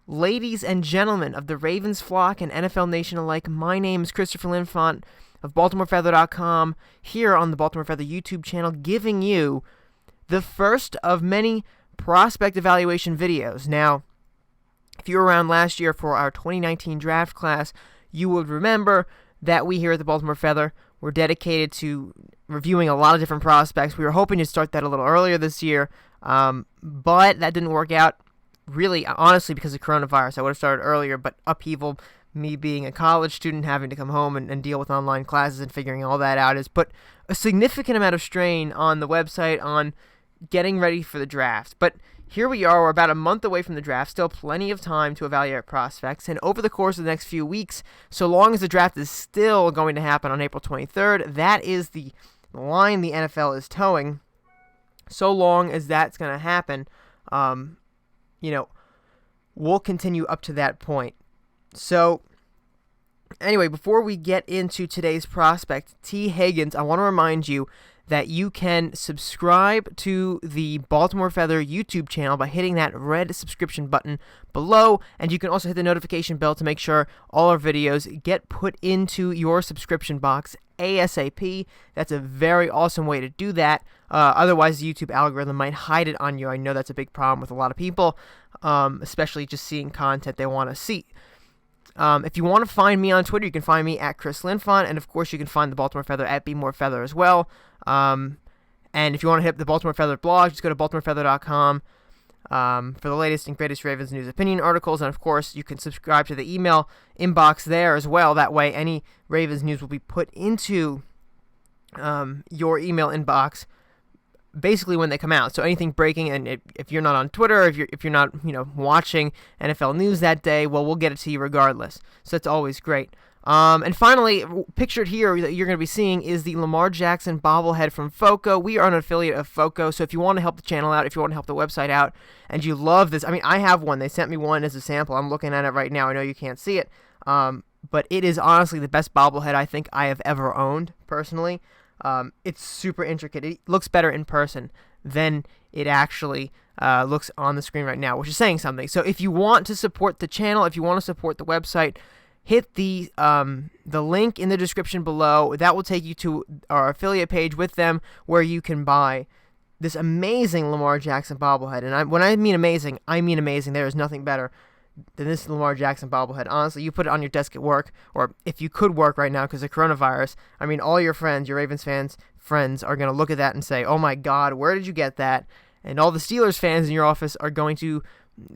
Ladies and gentlemen of the Ravens flock and NFL Nation alike, my name is Christopher Linfante of BaltimoreFeather.com, here on the Baltimore Feather YouTube channel, giving you the first of many prospect evaluation videos. Now, if you were around last year for our 2019 draft class, you would remember that we here at the Baltimore Feather were dedicated to reviewing a lot of different prospects. We were hoping to start that a little earlier this year, but that didn't work out. Really, honestly, because of coronavirus. I would have started earlier, but upheaval, me being a college student, having to come home and deal with online classes and figuring all that out, has put a significant amount of strain on the website, on getting ready for the draft. But here we are, we're about a month away from the draft, still plenty of time to evaluate prospects, and over the course of the next few weeks, so long as the draft is still going to happen on April 23rd, that is the line the NFL is towing. So long as that's going to happen, we'll continue up to that point. So, anyway, before we get into today's prospect, Tee Higgins, I want to remind you that you can subscribe to the Baltimore Feather YouTube channel by hitting that red subscription button below, and you can also hit the notification bell to make sure all our videos get put into your subscription box ASAP. That's a very awesome way to do that. Otherwise, the YouTube algorithm might hide it on you. I know that's a big problem with a lot of people, especially just seeing content they want to see. If you want to find me on Twitter, you can find me at Chris Linfante, and of course you can find the Baltimore Feather at BeMoreFeather as well. And if you want to hit the Baltimore Feather blog, just go to BaltimoreFeather.com for the latest and greatest Ravens news opinion articles, and of course you can subscribe to the email inbox there as well. That way any Ravens news will be put into your email inbox basically when they come out. So anything breaking, and if you're not on Twitter, if you're not watching NFL news that day, well, we'll get it to you regardless. So that's always great. And finally, pictured here that you're going to be seeing is the Lamar Jackson bobblehead from FOCO. We are an affiliate of FOCO, so if you want to help the channel out, if you want to help the website out, and you love this, I have one. They sent me one as a sample. I'm looking at it right now. I know you can't see it, but it is honestly the best bobblehead I think I have ever owned, personally. It's super intricate. It looks better in person than it actually looks on the screen right now, which is saying something. So if you want to support the channel, if you want to support the website, hit the link in the description below. That will take you to our affiliate page with them, where you can buy this amazing Lamar Jackson bobblehead. And when I mean amazing, I mean amazing. There is nothing better than this Lamar Jackson bobblehead. Honestly, you put it on your desk at work, or if you could work right now because of coronavirus, all your friends, your Ravens fans' friends, are going to look at that and say, oh my God, where did you get that? And all the Steelers fans in your office are going to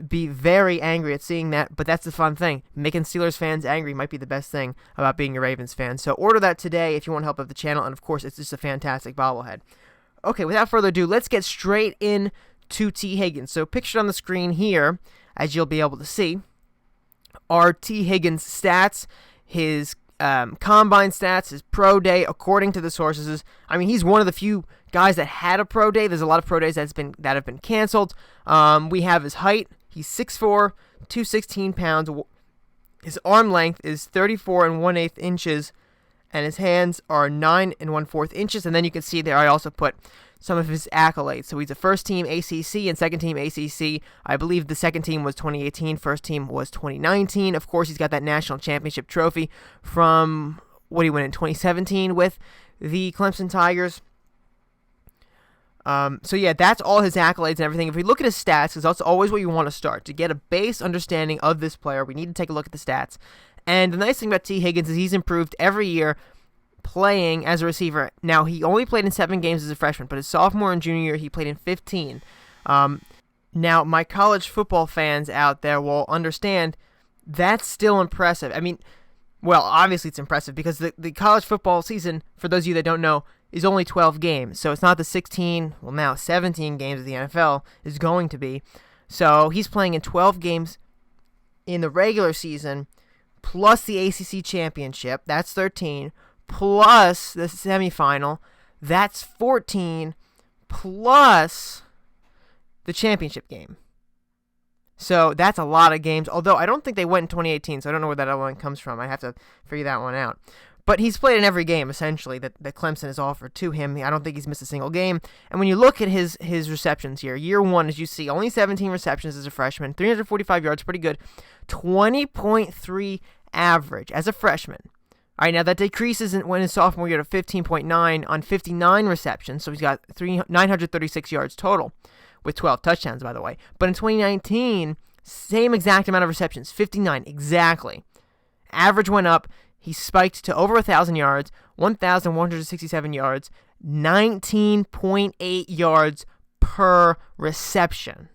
be very angry at seeing that, but that's the fun thing. Making Steelers fans angry might be the best thing about being a Ravens fan. So order that today if you want help of the channel, and of course, it's just a fantastic bobblehead. Okay, without further ado, let's get straight in to Tee Higgins. So pictured on the screen here, as you'll be able to see, are Tee Higgins' stats, his combine stats, his pro day, according to the sources. He's one of the few guys that had a pro day. There's a lot of pro days that have been canceled. We have his height. He's 6'4", 216 pounds. His arm length is 34 1/8 inches, and his hands are 9 1/4 inches. And then you can see there I also put some of his accolades. So he's a first-team ACC and second-team ACC. I believe the second team was 2018, first team was 2019. Of course, he's got that national championship trophy from what he won in 2017 with the Clemson Tigers. So yeah, that's all his accolades and everything. If we look at his stats, because that's always where you want to start. To get a base understanding of this player, we need to take a look at the stats. And the nice thing about Tee Higgins is he's improved every year playing as a receiver. Now, he only played in 7 games as a freshman, but his sophomore and junior year, he played in 15. Now, my college football fans out there will understand that's still impressive. Well, obviously it's impressive because the college football season, for those of you that don't know, is only 12 games. So it's not the 16, well now 17 games of the NFL is going to be. So he's playing in 12 games in the regular season, plus the ACC championship, that's 13, plus the semifinal, that's 14, plus the championship game. So that's a lot of games, although I don't think they went in 2018, so I don't know where that other one comes from. I have to figure that one out. But he's played in every game, essentially, that Clemson has offered to him. I don't think he's missed a single game. And when you look at his receptions here, year one, as you see, only 17 receptions as a freshman, 345 yards, pretty good, 20.3 average as a freshman. All right, now that decreases when his sophomore year to 15.9 on 59 receptions, so he's got 936 yards total, with 12 touchdowns, by the way. But in 2019, same exact amount of receptions, 59 exactly. Average went up. He spiked to over 1,000 yards, 1,167 yards, 19.8 yards per reception.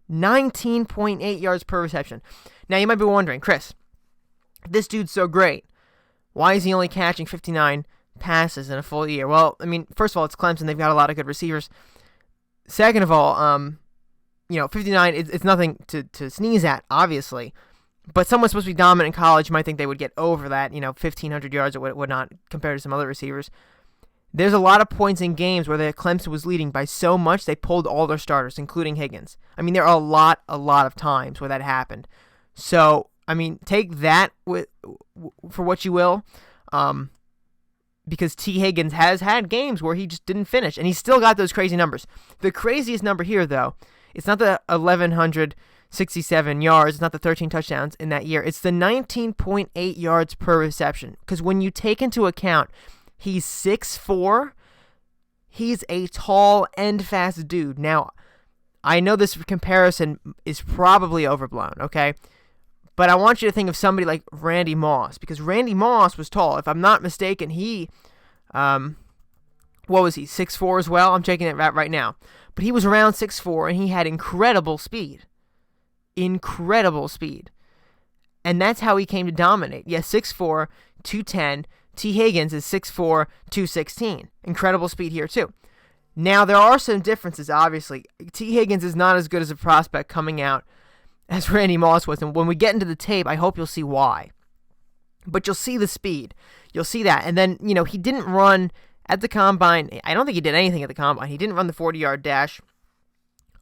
19.8 yards per reception. Now, you might be wondering, Chris, this dude's so great. Why is he only catching 59 passes in a full year? Well, I mean, first of all, it's Clemson. They've got a lot of good receivers. Second of all, 59, it's nothing to sneeze at, obviously. But someone supposed to be dominant in college might think they would get over that, 1,500 yards or whatnot compared to some other receivers. There's a lot of points in games where Clemson was leading by so much they pulled all their starters, including Higgins. I mean, there are a lot of times where that happened. So, I mean, take that for what you will, because Tee Higgins has had games where he just didn't finish, and he's still got those crazy numbers. The craziest number here, though, it's not the 1,167 yards, it's not the 13 touchdowns in that year. It's the 19.8 yards per reception, because when you take into account he's 6'4", he's a tall and fast dude. Now, I know this comparison is probably overblown, okay? But I want you to think of somebody like Randy Moss, because Randy Moss was tall. If I'm not mistaken, he, what was he, 6'4" as well? I'm checking it right now. But he was around 6'4", and he had incredible speed. Incredible speed. And that's how he came to dominate. Yeah, 6'4", 210. Tee Higgins is 6'4", 216. Incredible speed here, too. Now, there are some differences, obviously. Tee Higgins is not as good as a prospect coming out as Randy Moss was. And when we get into the tape, I hope you'll see why. But you'll see the speed. You'll see that. And then, he didn't run at the combine. I don't think he did anything at the combine. He didn't run the 40-yard dash.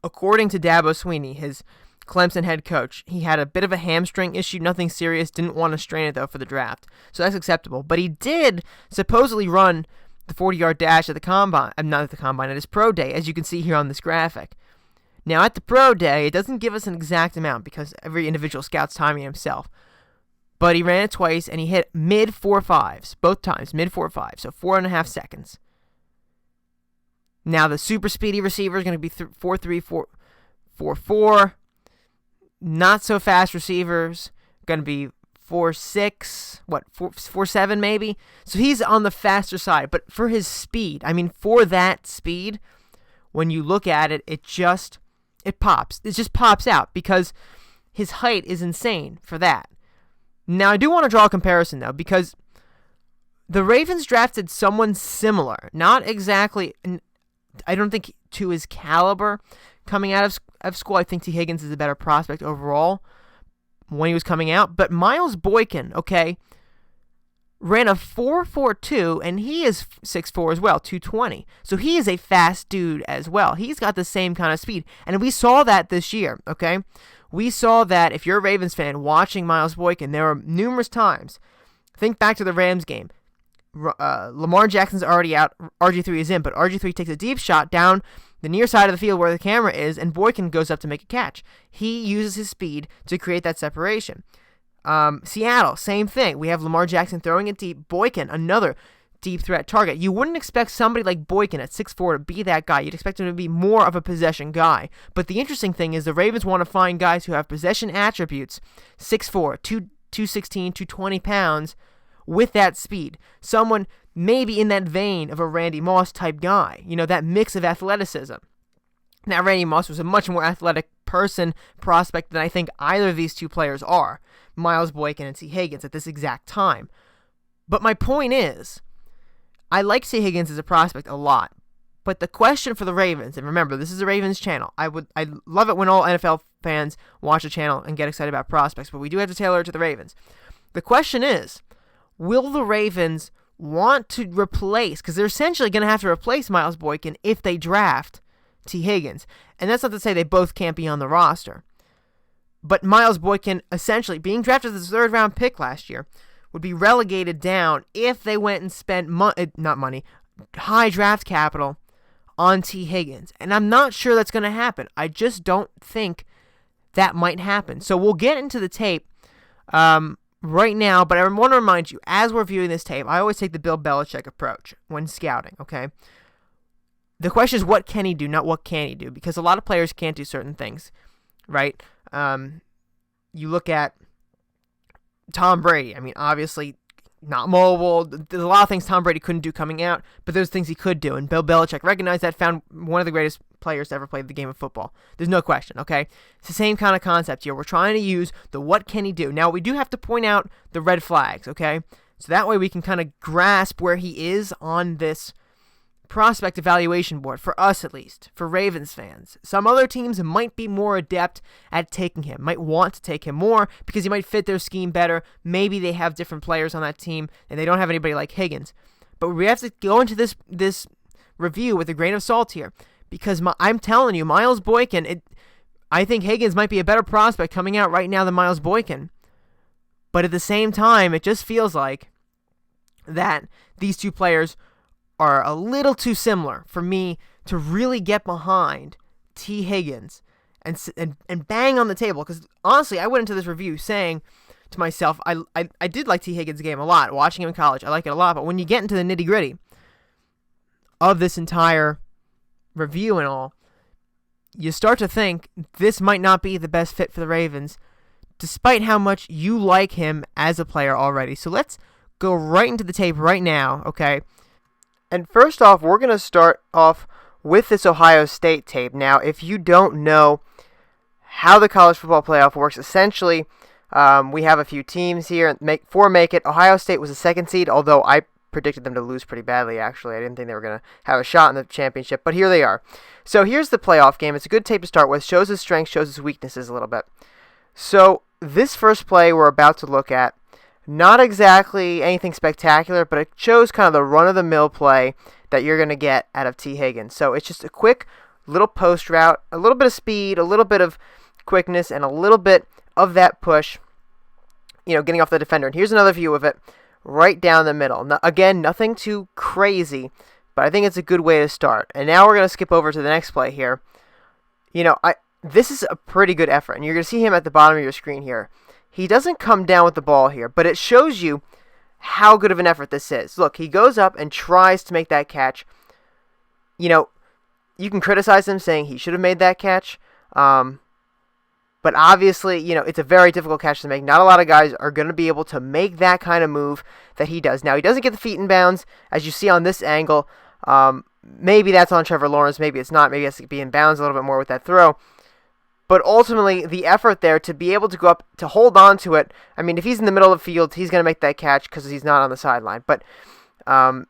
According to Dabo Swinney, his Clemson head coach, he had a bit of a hamstring issue, nothing serious, didn't want to strain it, though, for the draft. So that's acceptable. But he did supposedly run the 40-yard dash at the combine. Not at the combine, at his pro day, as you can see here on this graphic. Now, at the pro day, it doesn't give us an exact amount because every individual scout's timing himself. But he ran it twice, and he hit mid-4.5s, both times, mid-4.5, so 4.5 seconds. Now, the super speedy receiver is going to be 4.3, 4.4. Not so fast receivers, going to be 4.6, 4.7 maybe? So he's on the faster side. But for his speed, for that speed, when you look at it, it pops. It just pops out because his height is insane for that. Now, I do want to draw a comparison, though, because the Ravens drafted someone similar. Not exactly, I don't think to his caliber coming out of school. I think Tee Higgins is a better prospect overall when he was coming out. But Miles Boykin, okay, ran a 4.42, and he is 6'4" as well, 220. So he is a fast dude as well. He's got the same kind of speed. And we saw that this year, okay? We saw that if you're a Ravens fan watching Miles Boykin, there were numerous times. Think back to the Rams game. Lamar Jackson's already out. RG3 is in, but RG3 takes a deep shot down the near side of the field where the camera is, and Boykin goes up to make a catch. He uses his speed to create that separation. Seattle, same thing. We have Lamar Jackson throwing it deep. Boykin, another deep threat target. You wouldn't expect somebody like Boykin at 6'4" to be that guy. You'd expect him to be more of a possession guy. But the interesting thing is the Ravens want to find guys who have possession attributes, 6'4", 216, 220 pounds, with that speed. Someone maybe in that vein of a Randy Moss type guy. That mix of athleticism. Now, Randy Moss was a much more athletic prospect than I think either of these two players are, Miles Boykin and Tee Higgins, at this exact time. But my point is, I like Tee Higgins as a prospect a lot. But the question for the Ravens, and remember, this is a Ravens channel. I love it when all NFL fans watch a channel and get excited about prospects, but we do have to tailor it to the Ravens. The question is, will the Ravens want to replace, because they're essentially going to have to replace Miles Boykin if they draft Tee Higgins. And that's not to say they both can't be on the roster. But Miles Boykin, essentially, being drafted as a third-round pick last year, would be relegated down if they went and spent high draft capital on Tee Higgins. And I'm not sure that's going to happen. I just don't think that might happen. So we'll get into the tape right now, but I want to remind you, as we're viewing this tape, I always take the Bill Belichick approach when scouting, okay? The question is, what can he do, not what can he do, because a lot of players can't do certain things, right? You look at Tom Brady. I mean, obviously, not mobile. There's a lot of things Tom Brady couldn't do coming out, but there's things he could do, and Bill Belichick recognized that, found one of the greatest players to ever play the game of football. There's no question, okay? It's the same kind of concept here. We're trying to use the what can he do. Now, we do have to point out the red flags, okay? So that way we can kind of grasp where he is on this prospect evaluation board, for us at least, for Ravens fans. Some other teams might be more adept at taking him, might want to take him more because he might fit their scheme better. Maybe they have different players on that team and they don't have anybody like Higgins. But we have to go into this review with a grain of salt here, because I'm telling you, Miles Boykin, I think Higgins might be a better prospect coming out right now than Miles Boykin. But at the same time, it just feels like that these two players are a little too similar for me to really get behind Tee Higgins and bang on the table. Because honestly, I went into this review saying to myself, I did like Tee Higgins' game a lot, watching him in college. I like it a lot. But when you get into the nitty-gritty of this entire review and all, you start to think this might not be the best fit for the Ravens, despite how much you like him as a player already. So let's go right into the tape right now, okay? And first off, we're going to start off with this Ohio State tape. Now, if you don't know how the college football playoff works, essentially, we have a few teams here. Make it. Ohio State was the second seed, although I predicted them to lose pretty badly, actually. I didn't think they were going to have a shot in the championship, but here they are. So here's the playoff game. It's a good tape to start with. Shows his strengths, shows his weaknesses a little bit. So this first play we're about to look at, not exactly anything spectacular, but it shows kind of the run-of-the-mill play that you're going to get out of Tee Higgins. So it's just a quick little post route, a little bit of speed, a little bit of quickness, and a little bit of that push, getting off the defender. And here's another view of it right down the middle. Now, again, nothing too crazy, but I think it's a good way to start. And now we're going to skip over to the next play here. This is a pretty good effort, and you're going to see him at the bottom of your screen here. He doesn't come down with the ball here, but it shows you how good of an effort this is. Look, he goes up and tries to make that catch. You can criticize him saying he should have made that catch, but obviously, it's a very difficult catch to make. Not a lot of guys are going to be able to make that kind of move that he does. Now, he doesn't get the feet in bounds, as you see on this angle. Maybe that's on Trevor Lawrence, maybe it's not. Maybe he has to be in bounds a little bit more with that throw. But ultimately, the effort there to be able to go up, to hold on to it, I mean, if he's in the middle of the field, he's going to make that catch because he's not on the sideline. But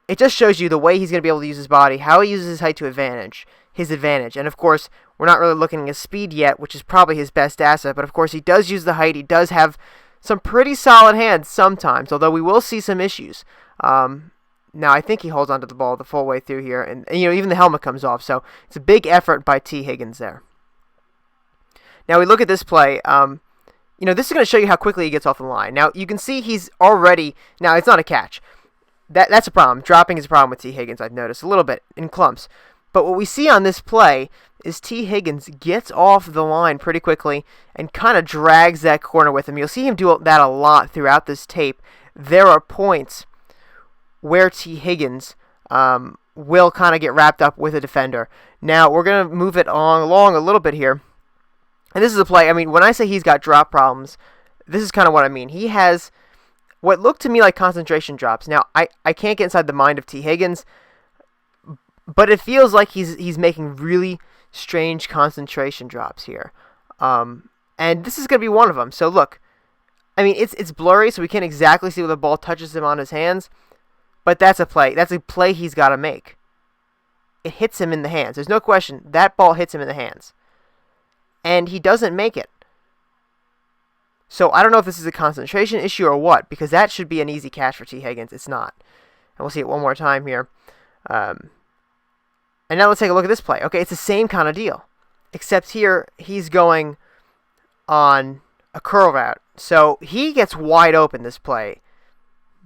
it just shows you the way he's going to be able to use his body, how he uses his height to his advantage. And, of course, we're not really looking at his speed yet, which is probably his best asset. But, of course, he does use the height. He does have some pretty solid hands sometimes, although we will see some issues. Now, I think he holds onto the ball the full way through here. And even the helmet comes off. So it's a big effort by Tee Higgins there. Now we look at this play. This is going to show you how quickly he gets off the line. Now you can see he's already. Now it's not a catch. That's a problem. Dropping is a problem with Tee Higgins. I've noticed a little bit in clumps. But what we see on this play is Tee Higgins gets off the line pretty quickly and kind of drags that corner with him. You'll see him do that a lot throughout this tape. There are points where Tee Higgins will kind of get wrapped up with a defender. Now we're going to move it along a little bit here. And this is a play, when I say he's got drop problems, this is kind of what I mean. He has what looked to me like concentration drops. Now, I can't get inside the mind of Tee Higgins, but it feels like he's making really strange concentration drops here. And this is going to be one of them. So, look, it's blurry, so we can't exactly see where the ball touches him on his hands, but that's a play. That's a play he's got to make. It hits him in the hands. There's no question. That ball hits him in the hands. And he doesn't make it. So I don't know if this is a concentration issue or what, because that should be an easy catch for Tee Higgins. It's not. And we'll see it one more time here. And now let's take a look at this play. Okay, it's the same kind of deal, except here he's going on a curl route. So he gets wide open this play.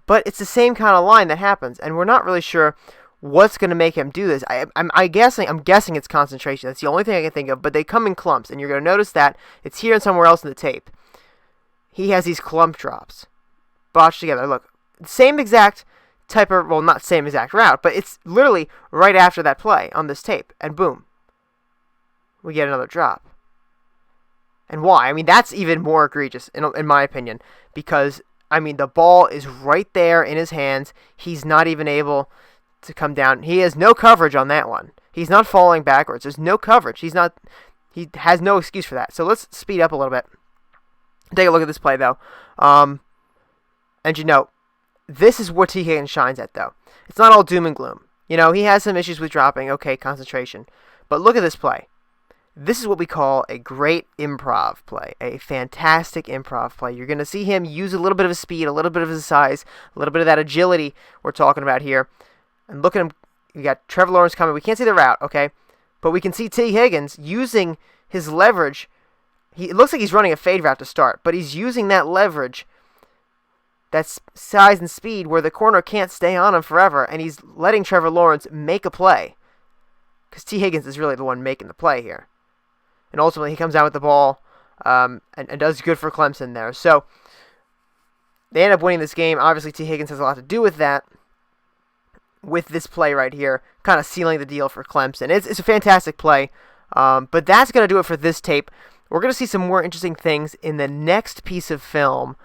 but it's the same kind of line that happens, and we're not really sure what's going to make him do this. I'm guessing it's concentration. That's the only thing I can think of, but they come in clumps, and you're going to notice that it's here and somewhere else in the tape. He has these clump drops botched together. Look, same exact type of, well, not same exact route, but it's literally right after that play on this tape, and boom, we get another drop. And why? I mean, that's even more egregious, in my opinion, because, I mean, the ball is right there in his hands. He's not even able to come down. He has no coverage on that one. He's not falling backwards. There's no coverage. He has no excuse for that. So let's speed up a little bit. Take a look at this play, though. And this is where Tee Higgins shines at, though. It's not all doom and gloom. He has some issues with dropping. Okay, concentration. But look at this play. This is what we call a great improv play, a fantastic improv play. You're going to see him use a little bit of his speed, a little bit of his size, a little bit of that agility we're talking about here. And look at him. We got Trevor Lawrence coming. We can't see the route, okay? But we can see Tee Higgins using his leverage. It looks like he's running a fade route to start, but he's using that leverage, that size and speed where the corner can't stay on him forever, and he's letting Trevor Lawrence make a play. Because Tee Higgins is really the one making the play here. And ultimately, he comes out with the ball and does good for Clemson there. So, they end up winning this game. Obviously, Tee Higgins has a lot to do with that, with this play right here, kind of sealing the deal for Clemson. It's a fantastic play, but that's going to do it for this tape. We're going to see some more interesting things in the next piece of film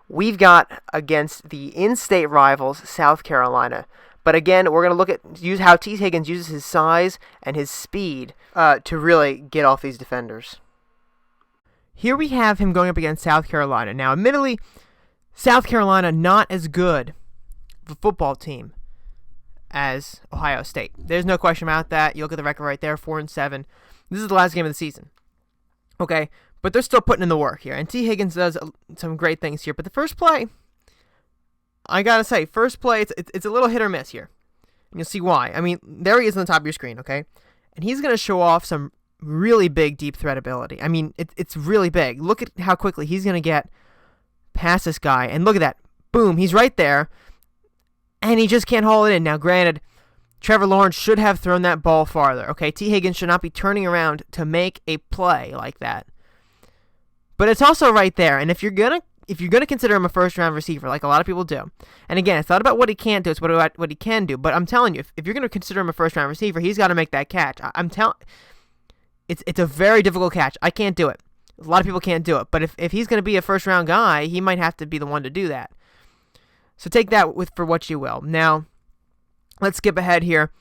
we've got against the in-state rivals, South Carolina. But again, we're going to use how Tee Higgins uses his size and his speed to really get off these defenders. Here we have him going up against South Carolina. Now, admittedly, South Carolina not as good of a football team as Ohio State. There's no question about that. You look at the record right there, 4-7. This is the last game of the season. Okay, but they're still putting in the work here. And Tee Higgins does some great things here. But the first play, I gotta say, it's a little hit or miss here. And you'll see why. I mean, there he is on the top of your screen, okay? And he's going to show off some really big deep threat ability. I mean, it's really big. Look at how quickly he's going to get past this guy. And look at that. Boom, he's right there. And he just can't haul it in. Now, granted, Trevor Lawrence should have thrown that ball farther, okay? Tee Higgins should not be turning around to make a play like that. But it's also right there. And if you're gonna consider him a first-round receiver, like a lot of people do, and again, it's not about what he can't do, it's about what he can do. But I'm telling you, if you're going to consider him a first-round receiver, he's got to make that catch. It's a very difficult catch. I can't do it. A lot of people can't do it. But if he's going to be a first-round guy, he might have to be the one to do that. So take that for what you will. Now, let's skip ahead here.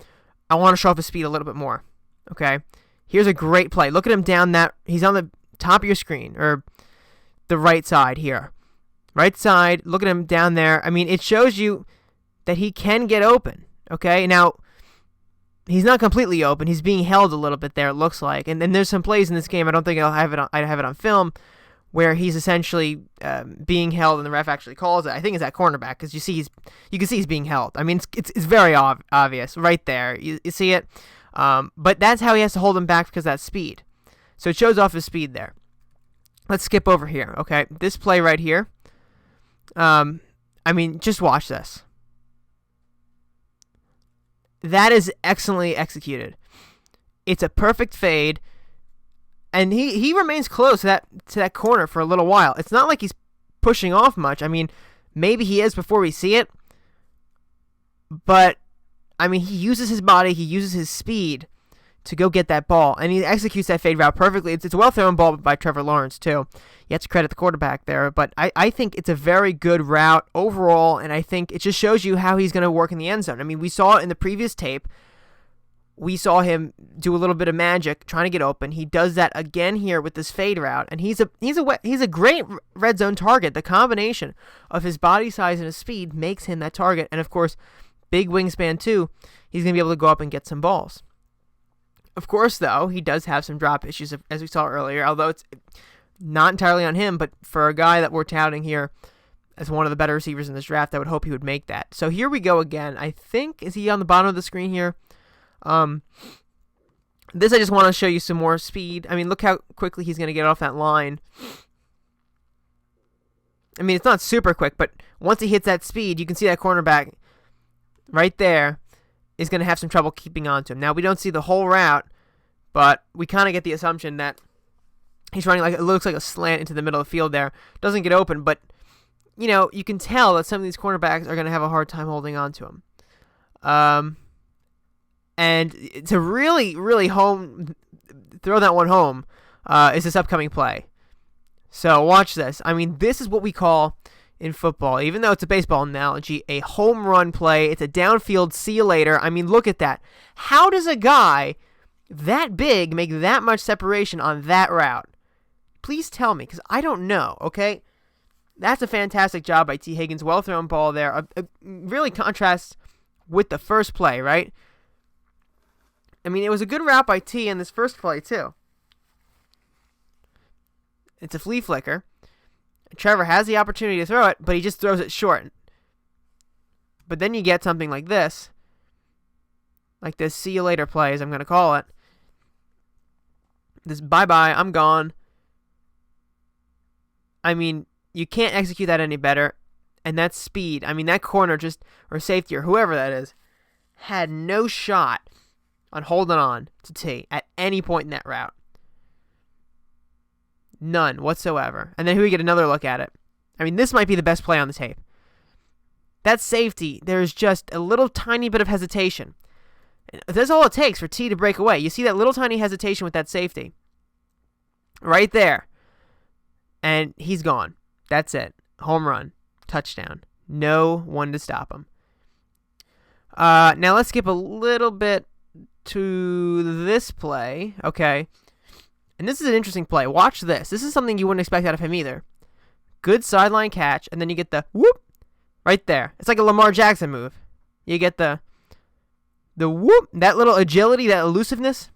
I want to show off his speed a little bit more. Okay? Here's a great play. Look at him down that. He's on the top of your screen, or the right side here. Right side, look at him down there. I mean, it shows you that he can get open, okay? Now, he's not completely open. He's being held a little bit there, it looks like. And then there's some plays in this game, I don't think I'd have it on film, where he's essentially being held and the ref actually calls it. I think it's that cornerback, because you can see he's being held. I mean, it's very obvious right there. You see it? But that's how he has to hold him back, because of that speed. So it shows off his speed there. Let's skip over here, okay? This play right here. I mean, just watch this. That is excellently executed. It's a perfect fade, and he remains close to that corner for a little while. It's not like he's pushing off much. I mean, maybe he is before we see it, but I mean, he uses his body, he uses his speed to go get that ball, and he executes that fade route perfectly. It's a well-thrown ball by Trevor Lawrence, too. You have to credit the quarterback there, but I think it's a very good route overall, and I think it just shows you how he's going to work in the end zone. I mean, we saw it in the previous tape. We saw him do a little bit of magic trying to get open. He does that again here with this fade route, and he's a great red zone target. The combination of his body size and his speed makes him that target, and of course, big wingspan too. He's going to be able to go up and get some balls. Of course, though, he does have some drop issues, as we saw earlier, although it's not entirely on him, but for a guy that we're touting here as one of the better receivers in this draft, I would hope he would make that. So here we go again. I think, is he on the bottom of the screen here? This I just want to show you some more speed. I mean, look how quickly he's going to get off that line. I mean, it's not super quick, but once he hits that speed, you can see that cornerback right there is going to have some trouble keeping on to him. Now, we don't see the whole route, but we kind of get the assumption that he's running like it looks like a slant into the middle of the field there. Doesn't get open, but, you can tell that some of these cornerbacks are going to have a hard time holding on to him. And to really, really throw that one home is this upcoming play. So watch this. I mean, this is what we call in football, even though it's a baseball analogy, a home run play. It's a downfield see you later. I mean, look at that. How does a guy that big make that much separation on that route? Please tell me, because I don't know, okay? That's a fantastic job by Tee Higgins. Well-thrown ball there. Really contrasts with the first play, right? I mean, it was a good route by T in this first play, too. It's a flea flicker. Trevor has the opportunity to throw it, but he just throws it short. But then you get something like this. Like this see you later play, as I'm going to call it. This bye-bye, I'm gone. I mean, you can't execute that any better. And that's speed. I mean, that corner or safety, or whoever that is, had no shot on holding on to T at any point in that route. None whatsoever. And then here we get another look at it. I mean, this might be the best play on the tape. That safety, there's just a little tiny bit of hesitation. That's all it takes for T to break away. You see that little tiny hesitation with that safety. Right there. And he's gone. That's it. Home run. Touchdown. No one to stop him. Now let's skip a little bit to this play. Okay. And this is an interesting play. Watch this. This is something you wouldn't expect out of him either. Good sideline catch, and then you get the whoop right there. It's like a Lamar Jackson move. You get the whoop, that little agility, that elusiveness.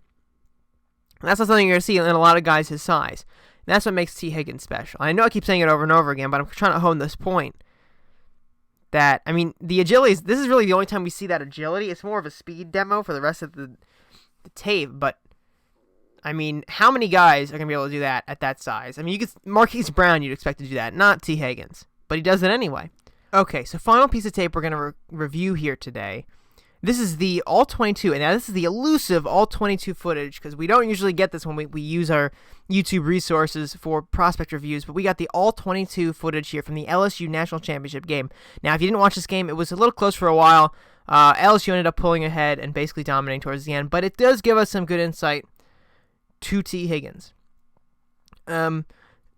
That's not something you're going to see in a lot of guys his size. And that's what makes Tee Higgins special. I know I keep saying it over and over again, but I'm trying to hone this point. That, I mean, the agility, this is really the only time we see that agility. It's more of a speed demo for the rest of the tape, but I mean, how many guys are going to be able to do that at that size? I mean, Marquise Brown, you'd expect to do that, not Tee Higgins. But he does it anyway. Okay, so final piece of tape we're going to review here today. This is the All-22, and now this is the elusive All-22 footage, because we don't usually get this when we use our YouTube resources for prospect reviews, but we got the All-22 footage here from the LSU National Championship game. Now, if you didn't watch this game, it was a little close for a while. LSU ended up pulling ahead and basically dominating towards the end, but it does give us some good insight to Tee Higgins. And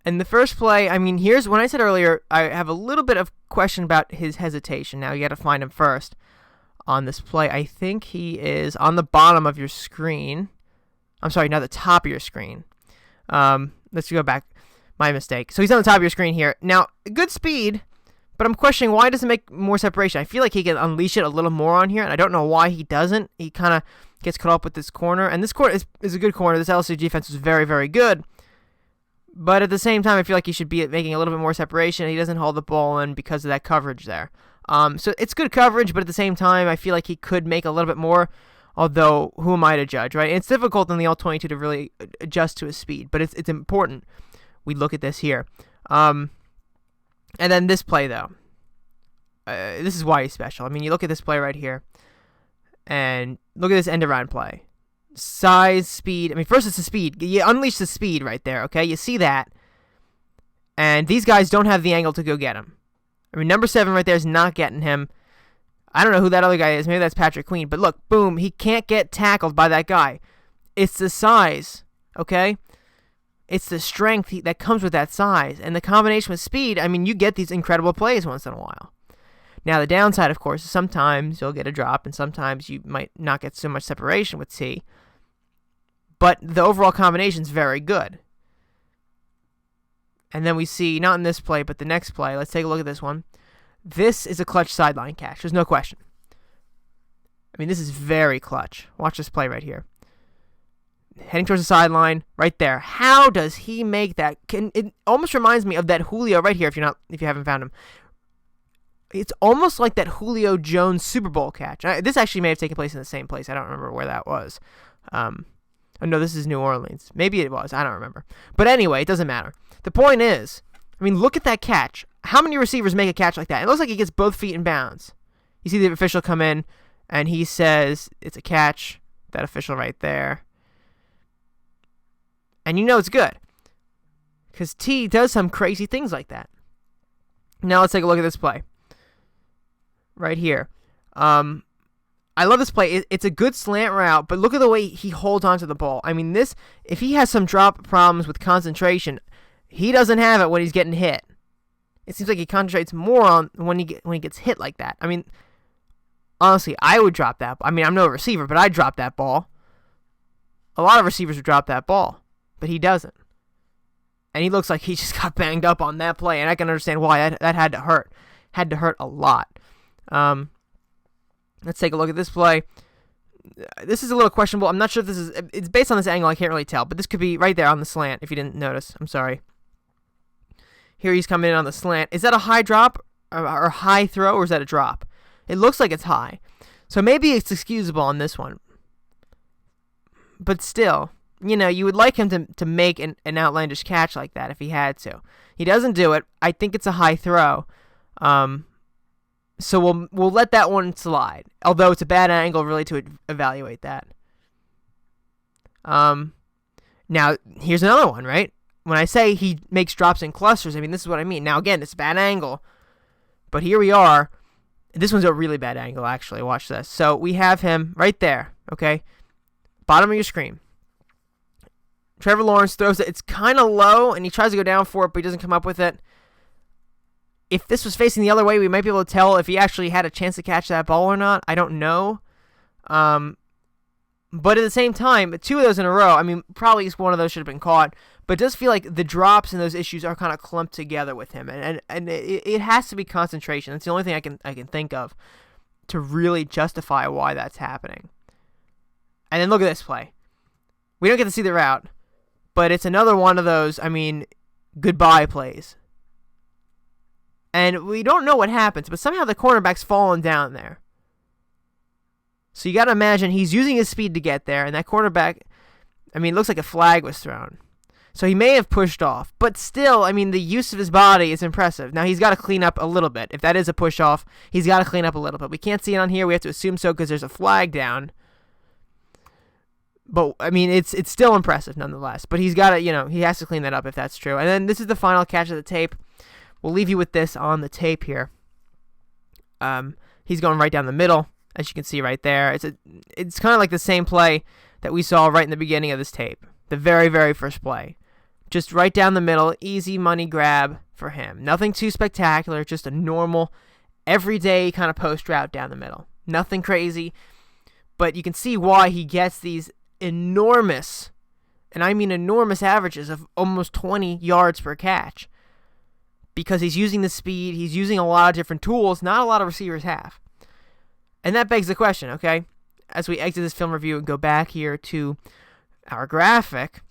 the first play, I mean, here's when I said earlier, I have a little bit of question about his hesitation. Now, you got to find him first on this play. I think he is on the bottom of your screen. I'm sorry, not the top of your screen. Let's go back. My mistake. So he's on the top of your screen here. Now, good speed, but I'm questioning why doesn't make more separation. I feel like he can unleash it a little more on here, and I don't know why he doesn't. He kind of gets caught up with this corner, and this corner is a good corner. This LSU defense is very, very good. But at the same time, I feel like he should be making a little bit more separation. He doesn't hold the ball in because of that coverage there. So it's good coverage, but at the same time, I feel like he could make a little bit more, although who am I to judge, right? It's difficult in the All-22 to really adjust to his speed, but it's important. We look at this here. And then this play, though. This is why he's special. I mean, you look at this play right here, and look at this end-around play. Size, speed. I mean, first it's the speed. You unleash the speed right there, okay? You see that. And these guys don't have the angle to go get him. I mean, number 7 right there is not getting him. I don't know who that other guy is. Maybe that's Patrick Queen. But look, boom, he can't get tackled by that guy. It's the size, okay? It's the strength that comes with that size. And the combination with speed, I mean, you get these incredible plays once in a while. Now, the downside, of course, is sometimes you'll get a drop, and sometimes you might not get so much separation with T. But the overall combination is very good. And then we see, not in this play, but the next play. Let's take a look at this one. This is a clutch sideline catch. There's no question. I mean, this is very clutch. Watch this play right here. Heading towards the sideline, right there. How does he make that? It almost reminds me of that Julio right here, if you haven't found him. It's almost like that Julio Jones Super Bowl catch. This actually may have taken place in the same place. I don't remember where that was. Oh, no, this is New Orleans. Maybe it was. I don't remember. But anyway, it doesn't matter. The point is, I mean, look at that catch. how many receivers make a catch like that? It looks like he gets both feet in bounds. You see the official come in, and he says it's a catch. That official right there. And you know it's good. Because T does some crazy things like that. Now let's take a look at this play. Right here. I love this play. It's a good slant route, but look at the way he holds onto the ball. I mean, if he has some drop problems with concentration, he doesn't have it when he's getting hit. It seems like he concentrates more on when he gets hit like that. I mean, honestly, I would drop that. I mean, I'm no receiver, but I'd drop that ball. A lot of receivers would drop that ball, but he doesn't. And he looks like he just got banged up on that play, and I can understand why. That had to hurt. Had to hurt a lot. Let's take a look at this play. This is a little questionable. I'm not sure if this is... It's based on this angle. I can't really tell, but this could be right there on the slant, if you didn't notice. I'm sorry. Here he's coming in on the slant. Is that a high drop or high throw, or is that a drop? It looks like it's high. So maybe it's excusable on this one. But still, you know, you would like him to make an outlandish catch like that if he had to. He doesn't do it. I think it's a high throw. So we'll let that one slide. Although it's a bad angle really to evaluate that. Now, here's another one, right? When I say he makes drops in clusters, I mean, this is what I mean. Now, again, it's a bad angle. But here we are. This one's a really bad angle, actually. Watch this. So we have him right there, okay? Bottom of your screen. Trevor Lawrence throws it. It's kind of low, and he tries to go down for it, but he doesn't come up with it. If this was facing the other way, we might be able to tell if he actually had a chance to catch that ball or not. I don't know. But at the same time, two of those in a row, I mean, probably one of those should have been caught. But it does feel like the drops and those issues are kind of clumped together with him. And it has to be concentration. That's the only thing I can think of to really justify why that's happening. And then look at this play. We don't get to see the route, but it's another one of those, I mean, goodbye plays. And we don't know what happens, but somehow the cornerback's fallen down there. So you got to imagine he's using his speed to get there, and that cornerback, I mean, it looks like a flag was thrown. So he may have pushed off, but still, I mean, the use of his body is impressive. Now, he's got to clean up a little bit. If that is a push-off, he's got to clean up a little bit. We can't see it on here. We have to assume so because there's a flag down. But, I mean, it's still impressive nonetheless. But he's got to, you know, he has to clean that up if that's true. And then this is the final catch of the tape. We'll leave you with this on the tape here. He's going right down the middle, as you can see right there. It's kind of like the same play that we saw right in the beginning of this tape. The very, very first play. Just right down the middle, easy money grab for him. Nothing too spectacular, just a normal, everyday kind of post route down the middle. Nothing crazy, but you can see why he gets these enormous, and I mean enormous averages of almost 20 yards per catch. Because he's using the speed, he's using a lot of different tools, not a lot of receivers have. And that begs the question, okay, as we exit this film review and go back here to our graphic,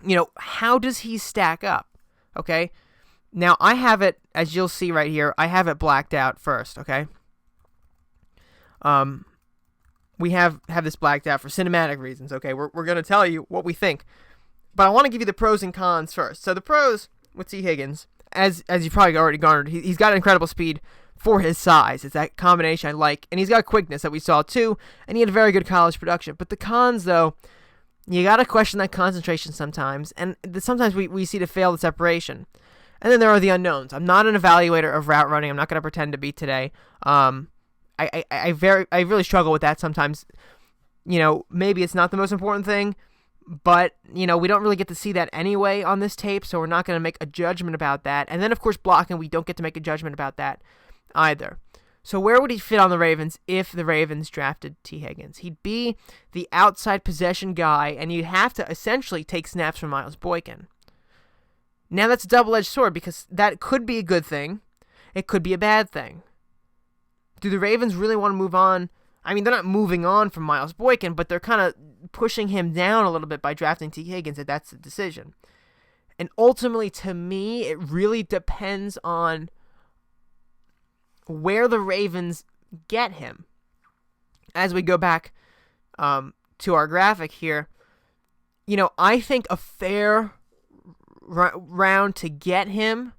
you know, how does he stack up, okay? Now, I have it, as you'll see right here, I have it blacked out first, okay? We have this blacked out for cinematic reasons, okay? We're going to tell you what we think. But I want to give you the pros and cons first. So the pros with Tee Higgins, as you probably already garnered, he's got incredible speed for his size. It's that combination I like. And he's got quickness that we saw too. And he had very good college production. But the cons, though, you got to question that concentration sometimes. And sometimes we see to fail the separation. And then there are the unknowns. I'm not an evaluator of route running. I'm not going to pretend to be today. I really struggle with that sometimes. You know, maybe it's not the most important thing, but, you know, we don't really get to see that anyway on this tape, so we're not going to make a judgment about that. And then, of course, blocking, we don't get to make a judgment about that either. So where would he fit on the Ravens if the Ravens drafted Tee Higgins? He'd be the outside possession guy, and you'd have to essentially take snaps from Miles Boykin. Now, that's a double-edged sword, because that could be a good thing. It could be a bad thing. Do the Ravens really want to move on? I mean, they're not moving on from Miles Boykin, but they're kind of pushing him down a little bit by drafting Tee Higgins, if that's the decision. And ultimately, to me, it really depends on where the Ravens get him. As we go back to our graphic here, you know, I think a fair round to get him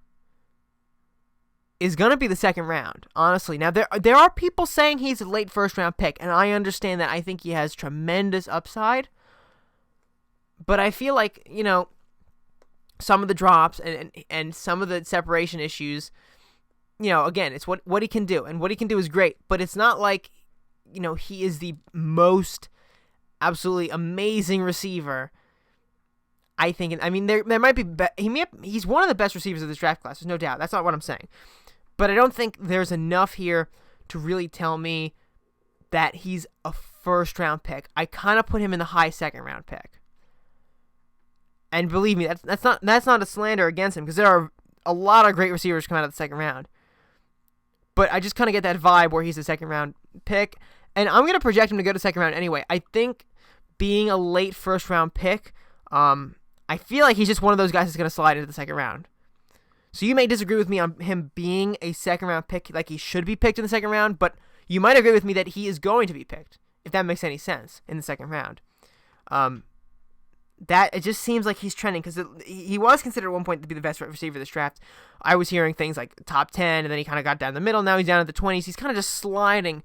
is going to be the second round, honestly. Now, there are people saying he's a late first-round pick, and I understand that. I think he has tremendous upside. But I feel like, some of the drops and some of the separation issues, again, it's what he can do. And what he can do is great. But it's not like, he is the most absolutely amazing receiver. I think, there might be, he's one of the best receivers of this draft class. There's no doubt. That's not what I'm saying. But I don't think there's enough here to really tell me that he's a first-round pick. I kind of put him in the high second-round pick. And believe me, that's not a slander against him, because there are a lot of great receivers come out of the second round. But I just kind of get that vibe where he's a second-round pick. And I'm going to project him to go to second round anyway. I think being a late first-round pick, I feel like he's just one of those guys that's going to slide into the second round. So you may disagree with me on him being a second-round pick, like he should be picked in the second round, but you might agree with me that he is going to be picked, if that makes any sense, in the second round. That it just seems like he's trending, because he was considered at one point to be the best receiver of this draft. I was hearing things like top 10, and then he kind of got down the middle. Now he's down at the 20s. He's kind of just sliding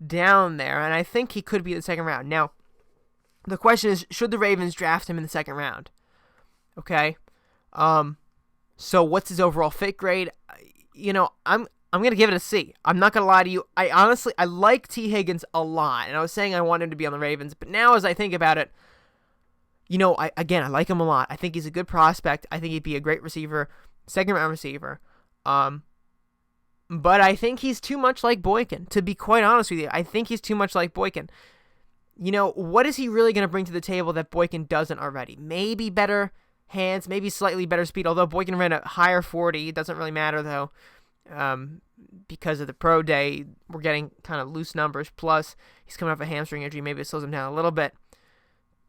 down there, and I think he could be in the second round. Now, the question is, should the Ravens draft him in the second round? Okay. So what's his overall fit grade? I'm going to give it a C. I'm not going to lie to you. I like Tee Higgins a lot, and I was saying I want him to be on the Ravens, but now as I think about it, I like him a lot. I think he's a good prospect. I think he'd be a great receiver, second-round receiver. But I think he's too much like Boykin, to be quite honest with you. I think he's too much like Boykin. What is he really going to bring to the table that Boykin doesn't already? Maybe better hands, maybe slightly better speed, although Boykin ran a higher 40. It doesn't really matter, though, because of the pro day. We're getting kind of loose numbers, plus he's coming off a hamstring injury. Maybe it slows him down a little bit.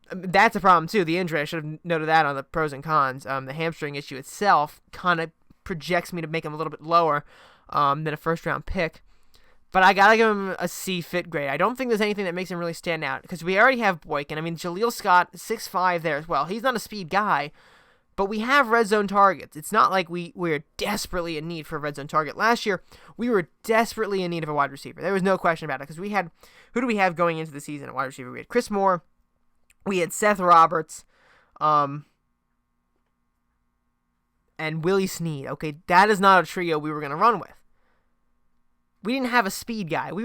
That's a problem, too, the injury. I should have noted that on the pros and cons. The hamstring issue itself kind of projects me to make him a little bit lower than a first-round pick. But I got to give him a C fit grade. I don't think there's anything that makes him really stand out, because we already have Boykin. Jaleel Scott, 6'5" there as well. He's not a speed guy, but we have red zone targets. It's not like we're desperately in need for a red zone target. Last year, we were desperately in need of a wide receiver. There was no question about it, because we had, who do we have going into the season at wide receiver? We had Chris Moore, we had Seth Roberts, and Willie Snead. Okay, that is not a trio we were going to run with. We didn't have a speed guy. We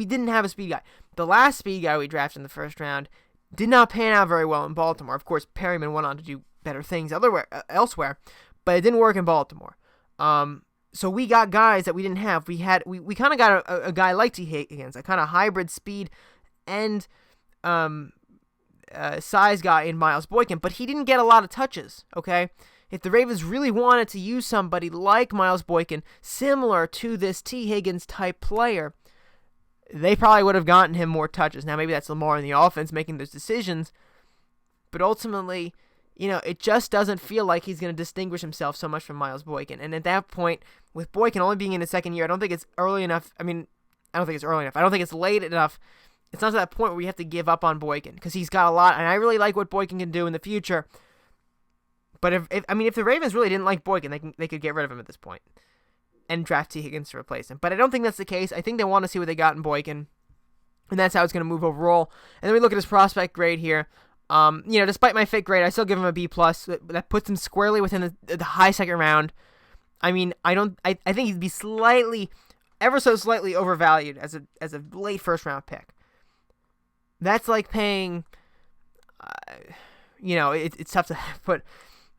didn't have a speed guy. The last speed guy we drafted in the first round did not pan out very well in Baltimore. Of course, Perryman went on to do better things elsewhere, but it didn't work in Baltimore. So we got guys that we didn't have. We kind of got a guy like Tee Higgins, a kind of hybrid speed and size guy in Miles Boykin, but he didn't get a lot of touches, okay? If the Ravens really wanted to use somebody like Miles Boykin, similar to this Tee Higgins type player, they probably would have gotten him more touches. Now, maybe that's Lamar in the offense making those decisions, but ultimately, it just doesn't feel like he's going to distinguish himself so much from Miles Boykin. And at that point, with Boykin only being in his second year, I don't think it's early enough. I don't think it's early enough. I don't think it's late enough. It's not to that point where we have to give up on Boykin, because he's got a lot, and I really like what Boykin can do in the future. But if the Ravens really didn't like Boykin, they could get rid of him at this point and draft Tee Higgins to replace him. But I don't think that's the case. I think they want to see what they got in Boykin, and that's how it's going to move overall. And then we look at his prospect grade here. Despite my fit grade, I still give him a B+. That puts him squarely within the high second round. I think he'd be ever so slightly overvalued as a late first round pick. That's like paying, it's tough to put.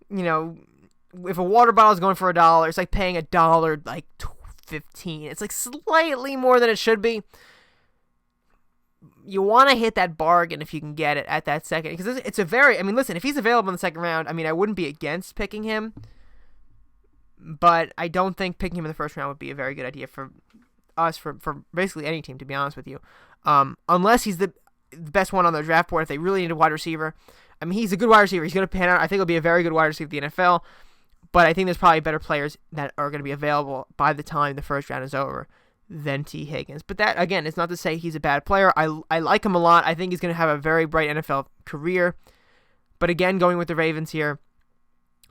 If a water bottle is going for $1, it's like paying $1, like $15. It's like slightly more than it should be. You want to hit that bargain if you can get it at that second, because it's a very. Listen, if he's available in the second round, I wouldn't be against picking him, but I don't think picking him in the first round would be a very good idea for us, for basically any team, to be honest with you, unless he's the best one on their draft board. If they really need a wide receiver. He's a good wide receiver. He's going to pan out. I think he'll be a very good wide receiver in the NFL. But I think there's probably better players that are going to be available by the time the first round is over than Tee Higgins. But that, again, is not to say he's a bad player. I like him a lot. I think he's going to have a very bright NFL career. But again, going with the Ravens here,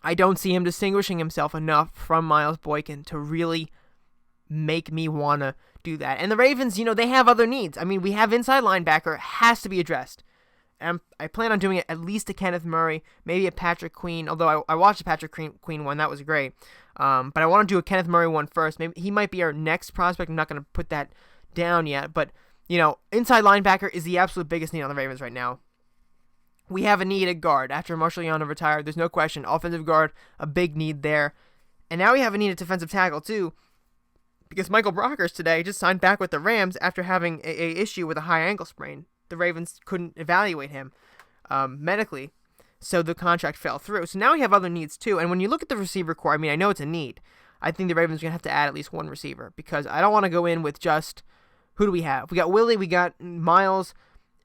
I don't see him distinguishing himself enough from Miles Boykin to really make me want to do that. And the Ravens, they have other needs. I mean, we have inside linebacker, has to be addressed. And I plan on doing it at least a Kenneth Murray, maybe a Patrick Queen, although I watched the Patrick Queen one. That was great. But I want to do a Kenneth Murray one first. Maybe he might be our next prospect. I'm not going to put that down yet. But, inside linebacker is the absolute biggest need on the Ravens right now. We have a need at guard. After Marshall Yanda retired, there's no question. Offensive guard, a big need there. And now we have a need at defensive tackle, too, because Michael Brockers today just signed back with the Rams after having a issue with a high ankle sprain. The Ravens couldn't evaluate him medically, so the contract fell through. So now we have other needs too. And when you look at the receiver core, I mean, I know it's a need. I think the Ravens are going to have to add at least one receiver because I don't want to go in with just, who do we have? We got Willie, we got Miles,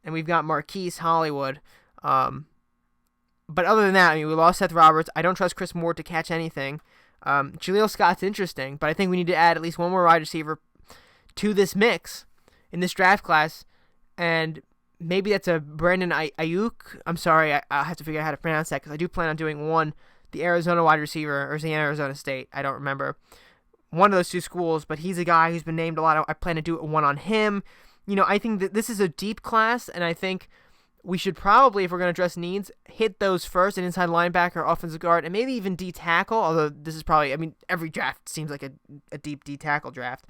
and we've got Marquise Hollywood. But other than that, I mean, we lost Seth Roberts. I don't trust Chris Moore to catch anything. Jaleel Scott's interesting, but I think we need to add at least one more wide receiver to this mix in this draft class. And maybe that's a Brandon Ayuk. I'm sorry, I'll have to figure out how to pronounce that because I do plan on doing one, the Arizona wide receiver, or is he Arizona State? I don't remember. One of those two schools, but he's a guy who's been named a lot. I plan to do one on him. I think that this is a deep class, and I think we should probably, if we're going to address needs, hit those first, an inside linebacker, offensive guard, and maybe even D-tackle, although this is probably, every draft seems like a deep D-tackle draft.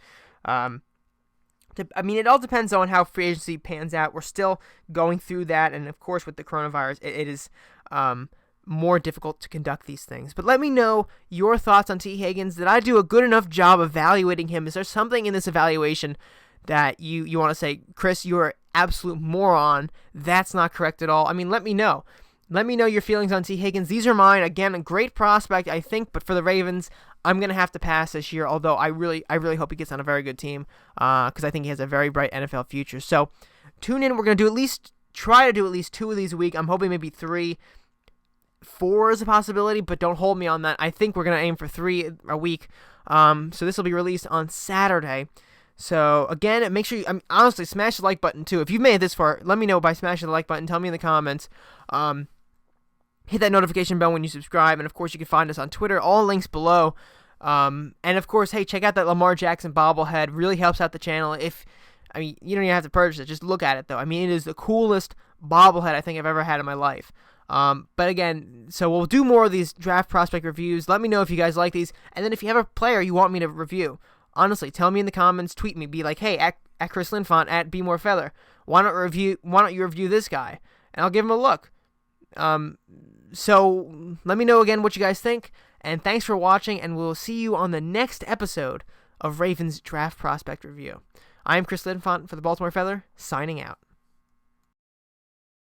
It all depends on how free agency pans out. We're still going through that, and of course with the coronavirus, it is more difficult to conduct these things. But let me know your thoughts on Tee Higgins. Did I do a good enough job evaluating him? Is there something in this evaluation that you want to say, Chris, you're an absolute moron? That's not correct at all. Let me know. Let me know your feelings on Tee Higgins. These are mine. Again, a great prospect, I think, but for the Ravens, I'm going to have to pass this year, although I really hope he gets on a very good team because I think he has a very bright NFL future. So tune in. We're going to try to do at least 2 of these a week. I'm hoping maybe 3. 4 is a possibility, but don't hold me on that. I think we're going to aim for 3 a week. So this will be released on Saturday. So again, make sure you, honestly, smash the like button too. If you've made it this far, let me know by smashing the like button. Tell me in the comments. Hit that notification bell when you subscribe, and of course you can find us on Twitter. All links below. And of course, hey, check out that Lamar Jackson bobblehead. Really helps out the channel. You don't even have to purchase it. Just look at it though. It is the coolest bobblehead I think I've ever had in my life. But again, so we'll do more of these draft prospect reviews. Let me know if you guys like these, and then if you have a player you want me to review, honestly, tell me in the comments. Tweet me. Be like, hey, at Chris Linfante, at Baltimore Feather. Why don't you review this guy? And I'll give him a look. So let me know again what you guys think, and thanks for watching, and we'll see you on the next episode of Ravens Draft Prospect Review. I am Chris Linfante for the Baltimore Feather, signing out.